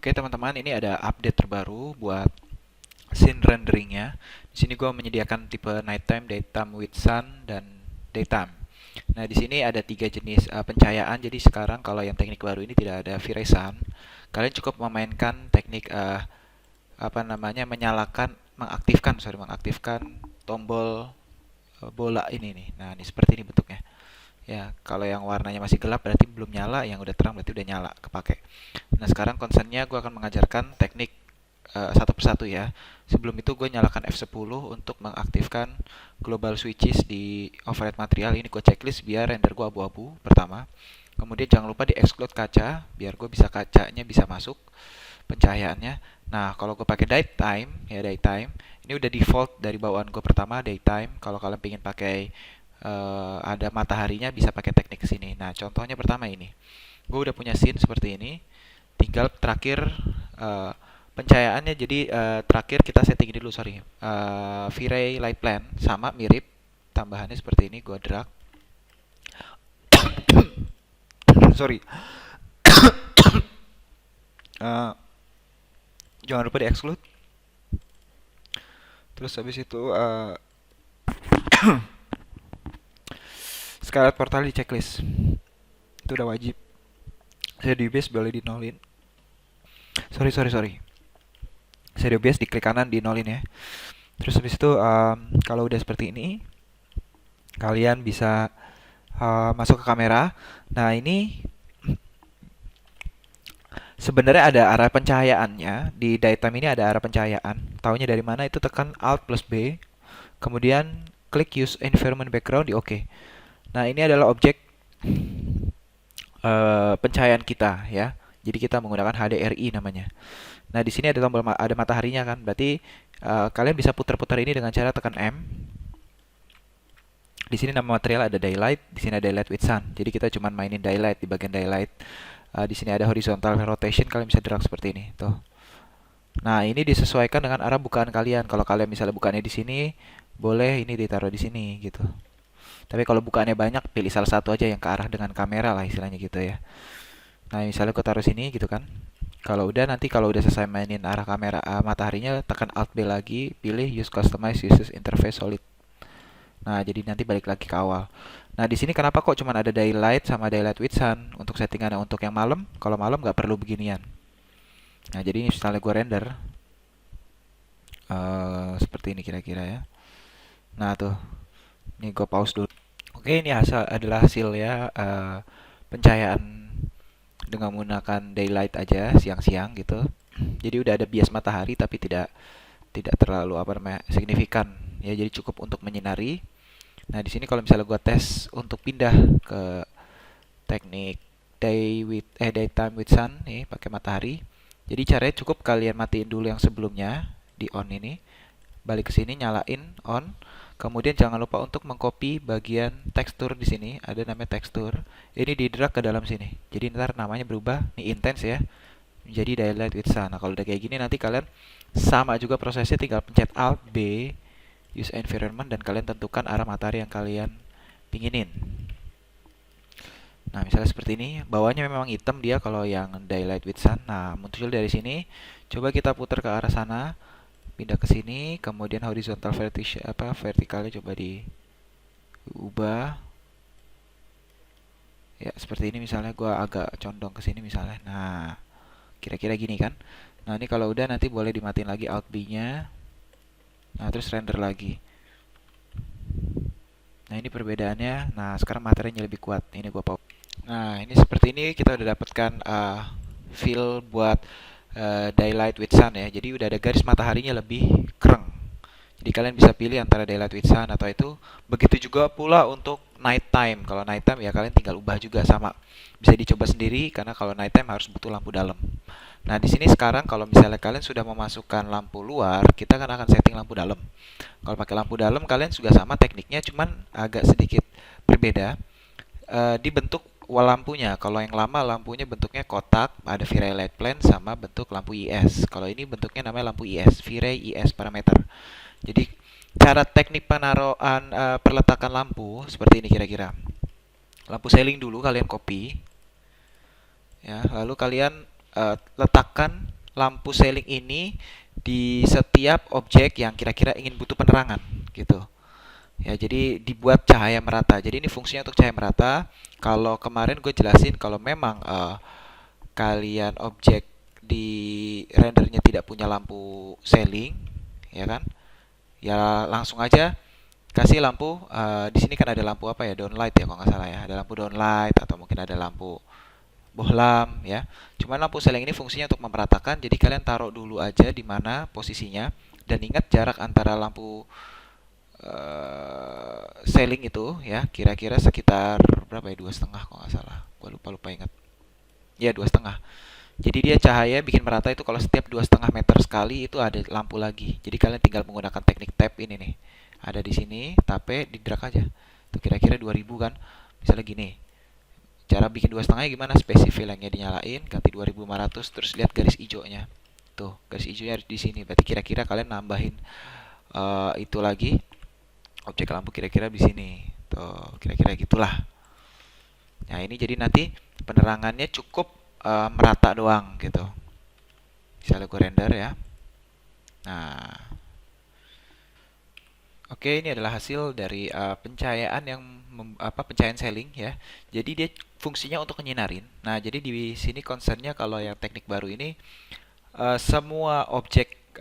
Oke teman-teman, ini ada update terbaru buat scene renderingnya. Di sini gue menyediakan tipe nighttime, daytime with sun, dan daytime. Nah, di sini ada tiga jenis pencahayaan. Jadi sekarang kalau yang teknik baru ini tidak ada V-Ray Sun. Kalian cukup memainkan teknik mengaktifkan tombol bola ini nih. Nah, ini seperti ini bentuknya. Ya, kalau yang warnanya masih gelap berarti belum nyala, yang udah terang berarti udah nyala, kepake. Nah, sekarang concernnya gue akan mengajarkan teknik satu persatu ya. Sebelum itu gue nyalakan F10 untuk mengaktifkan global switches di override material. Ini gue checklist biar render gue abu-abu pertama. Kemudian jangan lupa di exclude kaca biar gue bisa kacanya bisa masuk pencahayaannya. Nah, kalau gue pakai daytime, ini udah default dari bawaan gue pertama daytime. Kalau kalian pengen pakai ada mataharinya bisa pakai teknik sini. Nah, contohnya pertama ini. Gue udah punya scene seperti ini. Tinggal terakhir pencahayaannya. Jadi terakhir kita setting dulu, sorry. V-Ray light plan sama mirip. Tambahannya seperti ini. Gue drag. Sorry. Uh, Jangan lupa di exclude. Terus habis itu Scarlet Portal di checklist. Itu udah wajib. Saya di base boleh dinolin. Sorry. Saya di base di klik kanan dinolin ya. Terus habis itu kalau udah seperti ini, kalian bisa masuk ke kamera. Nah, ini sebenarnya ada arah pencahayaannya. Di daytime ini ada arah pencahayaan. Taunya dari mana? Itu tekan Alt plus B. Kemudian klik Use Environment Background di OK. Nah, ini adalah objek pencahayaan kita ya. Jadi kita menggunakan HDRI namanya. Nah, di sini ada tombol ada mataharinya kan. Berarti kalian bisa putar-putar ini dengan cara tekan M. Di sini nama material ada daylight, di sini ada daylight with sun. Jadi kita cuma mainin daylight di bagian daylight. Di sini ada horizontal rotation, kalian bisa drag seperti ini. Tuh. Nah, ini disesuaikan dengan arah bukaan kalian. Kalau kalian misalnya bukaannya di sini, boleh ini ditaruh di sini gitu. Tapi kalau bukaannya banyak, pilih salah satu aja yang ke arah dengan kamera lah istilahnya gitu ya. Nah, misalnya aku taruh sini gitu kan. Kalau udah selesai mainin arah kamera mataharinya, tekan Alt B lagi, pilih Use Customize Uses Interface Solid. Nah, jadi nanti balik lagi ke awal. Nah, di sini kenapa kok cuma ada daylight sama daylight with sun untuk settingan untuk yang malam? Kalau malam nggak perlu beginian. Nah, jadi ini misalnya gue render seperti ini kira-kira ya. Nah, tuh. Ini gue pause dulu. Oke, ini adalah hasil ya pencahayaan dengan menggunakan daylight aja siang-siang gitu. Jadi udah ada bias matahari tapi tidak terlalu signifikan ya, jadi cukup untuk menyinari. Nah, di sini kalau misalnya gua tes untuk pindah ke teknik daytime with sun nih pakai matahari. Jadi caranya cukup kalian matiin dulu yang sebelumnya di on ini. Balik ke sini nyalain on. Kemudian jangan lupa untuk mengcopy bagian tekstur di sini, ada namanya tekstur. Ini di drag ke dalam sini. Jadi ntar namanya berubah, ini intense ya, menjadi daylight with sun. Nah, kalau udah kayak gini nanti kalian sama juga prosesnya, tinggal pencet Alt B, use environment, dan kalian tentukan arah matahari yang kalian pinginin. Nah, misalnya seperti ini, bawahnya memang hitam dia kalau yang daylight with sun. Nah, muncul dari sini. Coba kita putar ke arah sana, pindah ke sini, kemudian horizontal vertikalnya coba diubah. Ya, seperti ini misalnya gua agak condong ke sini misalnya. Nah, kira-kira gini kan. Nah, ini kalau udah nanti boleh dimatiin lagi Alt B-nya. Nah, terus render lagi. Nah, ini perbedaannya. Nah, sekarang materinya lebih kuat. Ini gua pause. Nah, ini seperti ini kita udah dapatkan feel buat daylight with sun ya. Jadi udah ada garis mataharinya lebih kereng. Jadi kalian bisa pilih antara daylight with sun atau itu. Begitu juga pula untuk night time. Kalau night time ya kalian tinggal ubah juga sama. Bisa dicoba sendiri karena kalau night time harus butuh lampu dalam. Nah, di sini sekarang kalau misalnya kalian sudah memasukkan lampu luar, kita kan akan setting lampu dalam. Kalau pakai lampu dalam kalian juga sama tekniknya, cuman agak sedikit berbeda. Di bentuk lampunya. Kalau yang lama lampunya bentuknya kotak, ada V-Ray light plan sama bentuk lampu IS. Kalau ini bentuknya namanya lampu IS, V-Ray IS parameter. Jadi cara teknik penaruhan perletakan lampu seperti ini kira-kira. Lampu ceiling dulu kalian copy, ya, lalu kalian letakkan lampu ceiling ini di setiap objek yang kira-kira ingin butuh penerangan gitu. Ya, jadi dibuat cahaya merata. Jadi ini fungsinya untuk cahaya merata. Kalau kemarin gue jelasin kalau memang kalian objek di rendernya tidak punya lampu ceiling, ya kan? Ya langsung aja kasih lampu. Di sini kan ada lampu apa ya? Downlight ya kalau nggak salah ya. Ada lampu downlight atau mungkin ada lampu bohlam ya. Cuman lampu ceiling ini fungsinya untuk memeratakan. Jadi kalian taruh dulu aja di mana posisinya dan ingat jarak antara lampu ceiling itu ya kira-kira sekitar berapa ya, 2,5 kalau nggak salah, gue lupa ingat ya, 2,5. Jadi dia cahaya bikin merata itu kalau setiap 2,5 meter sekali itu ada lampu lagi. Jadi kalian tinggal menggunakan teknik tap ini nih, ada di sini, tape di drag aja itu kira-kira 2000 kan, misalnya gini. Cara bikin 2,5 gimana? Spesifik yang dinyalain, ganti 2500, terus lihat garis hijaunya. Tuh, garis hijaunya di sini. Berarti kira-kira kalian nambahin itu lagi objek lampu kira-kira di sini. Tuh, kira-kira gitulah. Nah, ini jadi nanti penerangannya cukup merata doang gitu. Misalnya gue render ya. Nah, oke, ini adalah hasil dari pencahayaan yang pencahayaan ceiling ya. Jadi dia fungsinya untuk menyinarin. Nah, jadi di sini concernnya kalau yang teknik baru ini semua objek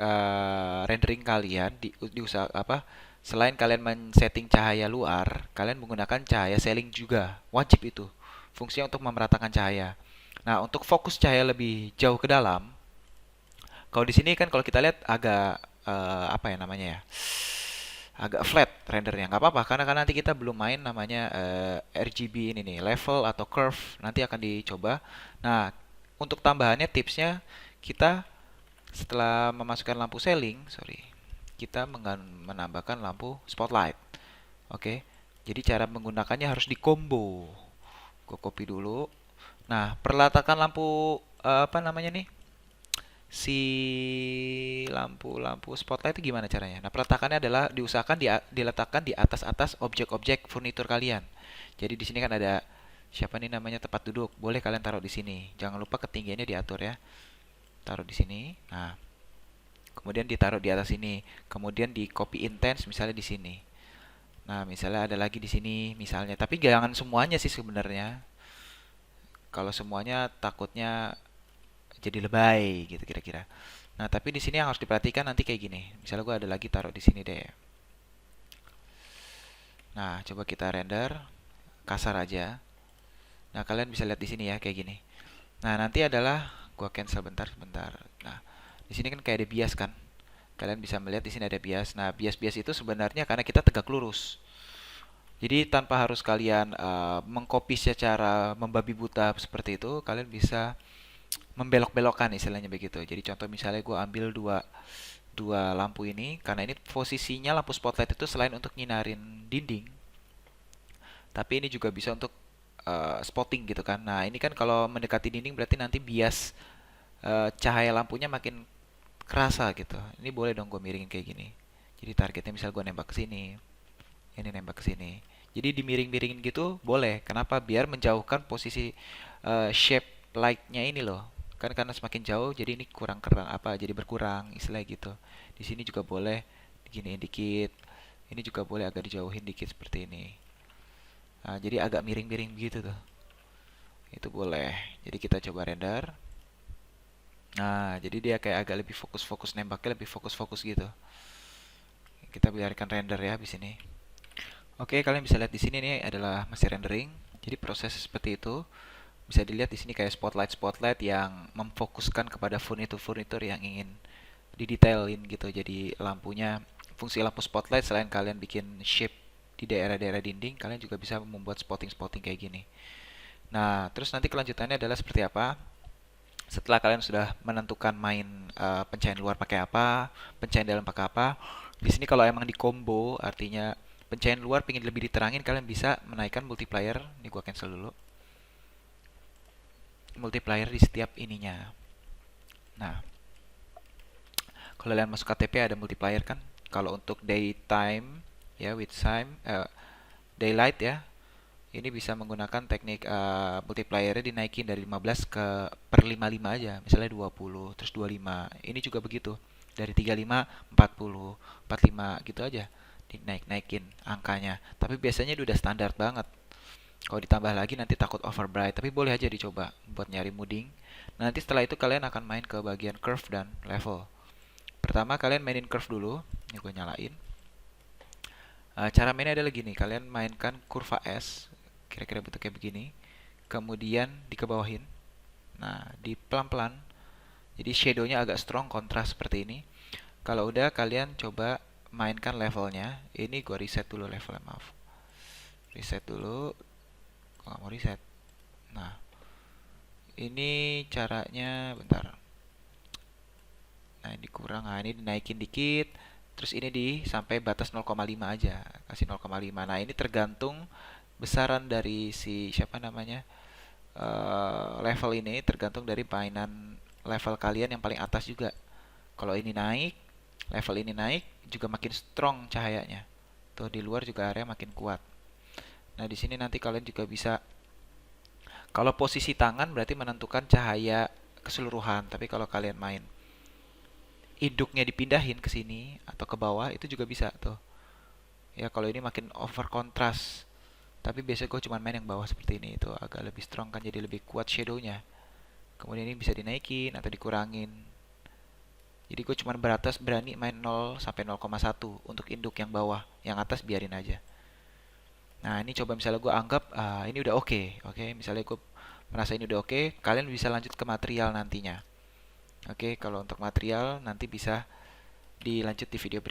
rendering kalian diusaha apa, selain kalian men-setting cahaya luar, kalian menggunakan cahaya ceiling juga. Wajib itu. Fungsinya untuk memeratakan cahaya. Nah, untuk fokus cahaya lebih jauh ke dalam, kalau di sini kan kalau kita lihat agak apa ya namanya ya? Agak flat rendernya. Nggak apa-apa karena kan nanti kita belum main namanya RGB ini nih, level atau curve. Nanti akan dicoba. Nah, untuk tambahannya tipsnya kita setelah memasukkan lampu ceiling, sorry, kita menambahkan lampu spotlight. Oke. Jadi cara menggunakannya harus di combo. Gue copy dulu. Nah, perletakan lampu apa namanya nih? Si lampu-lampu spotlight itu gimana caranya? Nah, peletakannya adalah diusahakan diletakkan di atas-atas objek-objek furnitur kalian. Jadi di sini kan ada siapa nih namanya tempat duduk. Boleh kalian taruh di sini. Jangan lupa ketinggiannya diatur ya. Taruh di sini. Nah, kemudian ditaruh di atas sini. Kemudian di copy intense misalnya di sini. Nah, misalnya ada lagi di sini misalnya. Tapi jangan semuanya sih sebenarnya. Kalau semuanya takutnya jadi lebay gitu kira-kira. Nah, tapi di sini yang harus diperhatikan nanti kayak gini. Misalnya gue ada lagi taruh di sini deh. Nah, coba kita render kasar aja. Nah, kalian bisa lihat di sini ya kayak gini. Nah, nanti adalah gua cancel bentar. Nah, di sini kan kayak ada bias kan. Kalian bisa melihat di sini ada bias. Nah, bias-bias itu sebenarnya karena kita tegak lurus. Jadi tanpa harus kalian mengcopy secara membabi buta seperti itu, kalian bisa membelok-belokkan istilahnya begitu. Jadi contoh misalnya gue ambil dua dua lampu ini karena ini posisinya lampu spotlight itu selain untuk nyinarin dinding, tapi ini juga bisa untuk spotting gitu kan. Nah, ini kan kalau mendekati dinding berarti nanti bias cahaya lampunya makin kerasa gitu. Ini boleh dong gue miringin kayak gini. Jadi targetnya misal gue nembak ke sini, ini nembak ke sini. Jadi dimiring-miringin gitu boleh. Kenapa? Biar menjauhkan posisi shape lightnya ini loh. Kan karena semakin jauh jadi ini kurang kerang apa jadi berkurang istilah gitu. Di sini juga boleh diginiin dikit. Ini juga boleh agak dijauhin dikit seperti ini. Nah, jadi agak miring-miring gitu tuh. Itu boleh. Jadi kita coba render. Nah, jadi dia kayak agak lebih fokus-fokus nembaknya lebih fokus-fokus gitu. Kita biarkan render ya di sini. Oke, kalian bisa lihat di sini nih adalah masih rendering. Jadi proses seperti itu bisa dilihat di sini kayak spotlight yang memfokuskan kepada furnitur-furnitur yang ingin didetailin gitu. Jadi lampunya, fungsi lampu spotlight selain kalian bikin shape di daerah-daerah dinding, kalian juga bisa membuat spotting-spotting kayak gini. Nah, terus nanti kelanjutannya adalah seperti apa? Setelah kalian sudah menentukan main pencahayaan luar pakai apa, pencahayaan dalam pakai apa, di sini kalau emang di combo, artinya pencahayaan luar pengen lebih diterangin, kalian bisa menaikkan multiplier. Ini gua cancel dulu. Multiplier di setiap ininya. Nah, kalau kalian masuk KTP ada multiplier kan? Kalau untuk daytime ya with time daylight ya, Ini bisa menggunakan teknik multiplier dinaikin dari 15 ke per 55 aja. Misalnya 20, terus 25. Ini juga begitu. Dari 35, 40, 45 gitu aja. Dinaik-naikin angkanya. Tapi biasanya udah standar banget. Kalau ditambah lagi nanti takut overbright. Tapi boleh aja dicoba buat nyari mooding. Nanti setelah itu kalian akan main ke bagian curve dan level. Pertama kalian mainin curve dulu. Ini gue nyalain. Cara mainnya adalah gini, kalian mainkan kurva S, kira-kira bentuknya begini, kemudian dikebawahin. Nah, di pelan-pelan, jadi shadownya agak strong, kontras seperti ini. Kalau udah, kalian coba mainkan levelnya. Ini gua reset dulu levelnya, maaf. Reset dulu, gua nggak mau reset. Nah, ini caranya, bentar. Nah, ini kurang, nah ini dinaikin dikit. Terus ini di sampai batas 0,5 aja, kasih 0,5. Nah, ini tergantung besaran dari si siapa namanya level ini tergantung dari mainan level kalian yang paling atas juga. Kalau ini naik, level ini naik juga makin strong cahayanya. Tuh di luar juga area makin kuat. Nah, di sini nanti kalian juga bisa kalau posisi tangan berarti menentukan cahaya keseluruhan, tapi kalau kalian main induknya dipindahin ke sini atau ke bawah itu juga bisa tuh. Ya kalau ini makin over kontras. Tapi biasanya gue cuma main yang bawah seperti ini itu agak lebih strong kan jadi lebih kuat shadownya. Kemudian ini bisa dinaikin atau dikurangin. Jadi gue cuma beratas berani main 0 sampai 0,1 untuk induk yang bawah. Yang atas biarin aja. Nah ini coba misalnya gue anggap ini udah oke. Oke, misalnya gue merasa ini udah oke. Kalian bisa lanjut ke material nantinya. Oke, kalau untuk material nanti bisa dilanjut di video berikutnya.